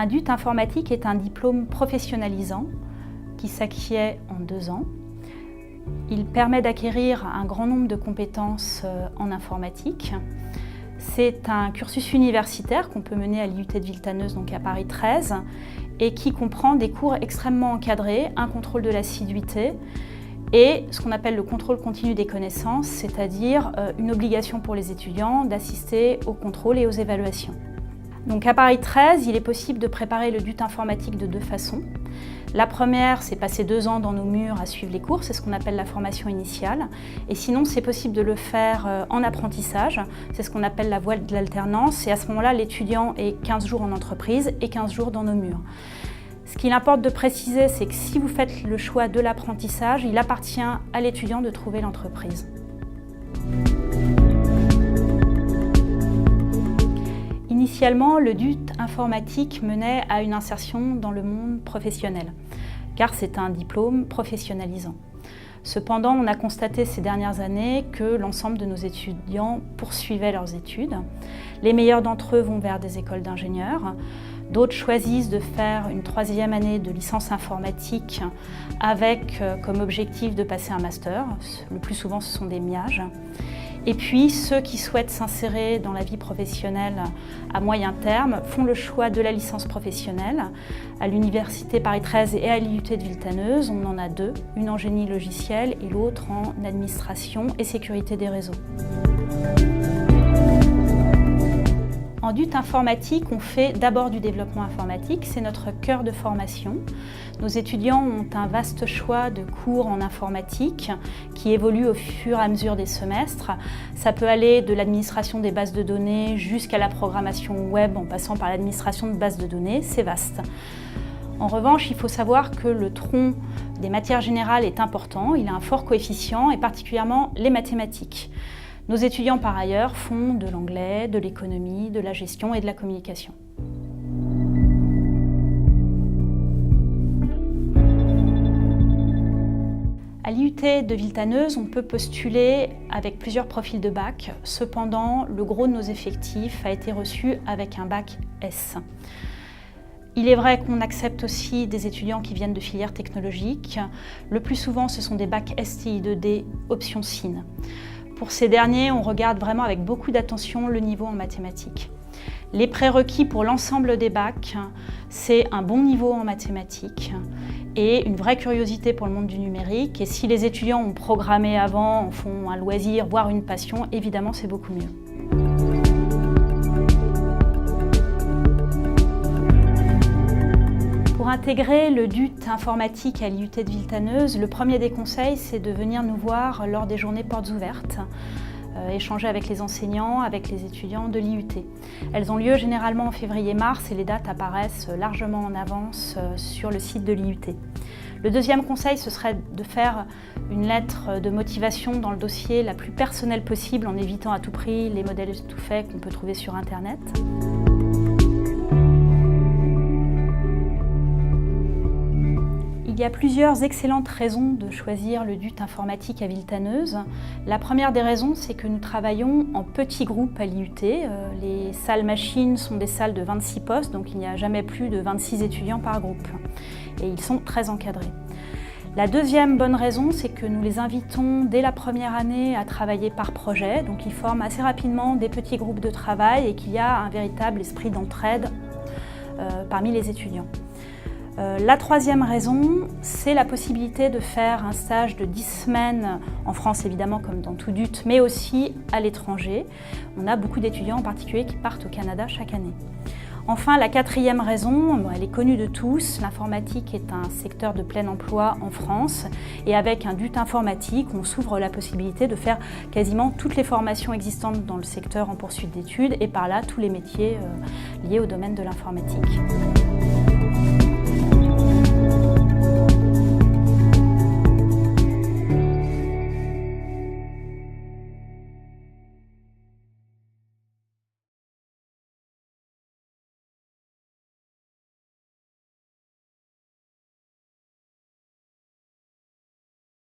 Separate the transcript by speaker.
Speaker 1: Un DUT informatique est un diplôme professionnalisant qui s'acquiert en 2 ans. Il permet d'acquérir un grand nombre de compétences en informatique. C'est un cursus universitaire qu'on peut mener à l'IUT de Villetaneuse, donc à Paris 13, et qui comprend des cours extrêmement encadrés, un contrôle de l'assiduité et ce qu'on appelle le contrôle continu des connaissances, c'est-à-dire une obligation pour les étudiants d'assister aux contrôles et aux évaluations. Donc à Paris 13, il est possible de préparer le DUT informatique de 2 façons. La première, c'est passer 2 ans dans nos murs à suivre les cours, c'est ce qu'on appelle la formation initiale. Et sinon, c'est possible de le faire en apprentissage, c'est ce qu'on appelle la voie de l'alternance. Et à ce moment-là, l'étudiant est 15 jours en entreprise et 15 jours dans nos murs. Ce qu'il importe de préciser, c'est que si vous faites le choix de l'apprentissage, il appartient à l'étudiant de trouver l'entreprise. Initialement, le DUT informatique menait à une insertion dans le monde professionnel, car c'est un diplôme professionnalisant. Cependant, on a constaté ces dernières années que l'ensemble de nos étudiants poursuivaient leurs études. Les meilleurs d'entre eux vont vers des écoles d'ingénieurs. D'autres choisissent de faire une 3e année de licence informatique avec comme objectif de passer un master. Le plus souvent, ce sont des MIAGE. Et puis, ceux qui souhaitent s'insérer dans la vie professionnelle à moyen terme font le choix de la licence professionnelle. À l'Université Paris 13 et à l'IUT de Villetaneuse, on en a 2, une en génie logiciel et l'autre en administration et sécurité des réseaux. En DUT informatique, on fait d'abord du développement informatique, c'est notre cœur de formation. Nos étudiants ont un vaste choix de cours en informatique qui évoluent au fur et à mesure des semestres. Ça peut aller de l'administration des bases de données jusqu'à la programmation web en passant par l'administration de bases de données, c'est vaste. En revanche, il faut savoir que le tronc des matières générales est important, il a un fort coefficient et particulièrement les mathématiques. Nos étudiants, par ailleurs, font de l'anglais, de l'économie, de la gestion et de la communication. À l'IUT de Villetaneuse, on peut postuler avec plusieurs profils de bac. Cependant, le gros de nos effectifs a été reçu avec un bac S. Il est vrai qu'on accepte aussi des étudiants qui viennent de filières technologiques. Le plus souvent, ce sont des bacs STI2D option SIN. Pour ces derniers, on regarde vraiment avec beaucoup d'attention le niveau en mathématiques. Les prérequis pour l'ensemble des bacs, c'est un bon niveau en mathématiques et une vraie curiosité pour le monde du numérique. Et si les étudiants ont programmé avant, en font un loisir, voire une passion, évidemment, c'est beaucoup mieux. Pour intégrer le DUT informatique à l'IUT de Villetaneuse, le premier des conseils, c'est de venir nous voir lors des journées portes ouvertes, échanger avec les enseignants, avec les étudiants de l'IUT. Elles ont lieu généralement en février-mars et les dates apparaissent largement en avance sur le site de l'IUT. Le deuxième conseil, ce serait de faire une lettre de motivation dans le dossier la plus personnelle possible en évitant à tout prix les modèles tout faits qu'on peut trouver sur Internet. Il y a plusieurs excellentes raisons de choisir le DUT informatique à Villetaneuse. La première des raisons, c'est que nous travaillons en petits groupes à l'IUT. Les salles machines sont des salles de 26 postes, donc il n'y a jamais plus de 26 étudiants par groupe. Et ils sont très encadrés. La deuxième bonne raison, c'est que nous les invitons dès la première année à travailler par projet. Donc ils forment assez rapidement des petits groupes de travail et qu'il y a un véritable esprit d'entraide parmi les étudiants. La troisième raison, c'est la possibilité de faire un stage de 10 semaines en France, évidemment, comme dans tout DUT, mais aussi à l'étranger. On a beaucoup d'étudiants en particulier qui partent au Canada chaque année. Enfin, la quatrième raison, elle est connue de tous, l'informatique est un secteur de plein emploi en France et avec un DUT informatique, on s'ouvre la possibilité de faire quasiment toutes les formations existantes dans le secteur en poursuite d'études et par là tous les métiers liés au domaine de l'informatique.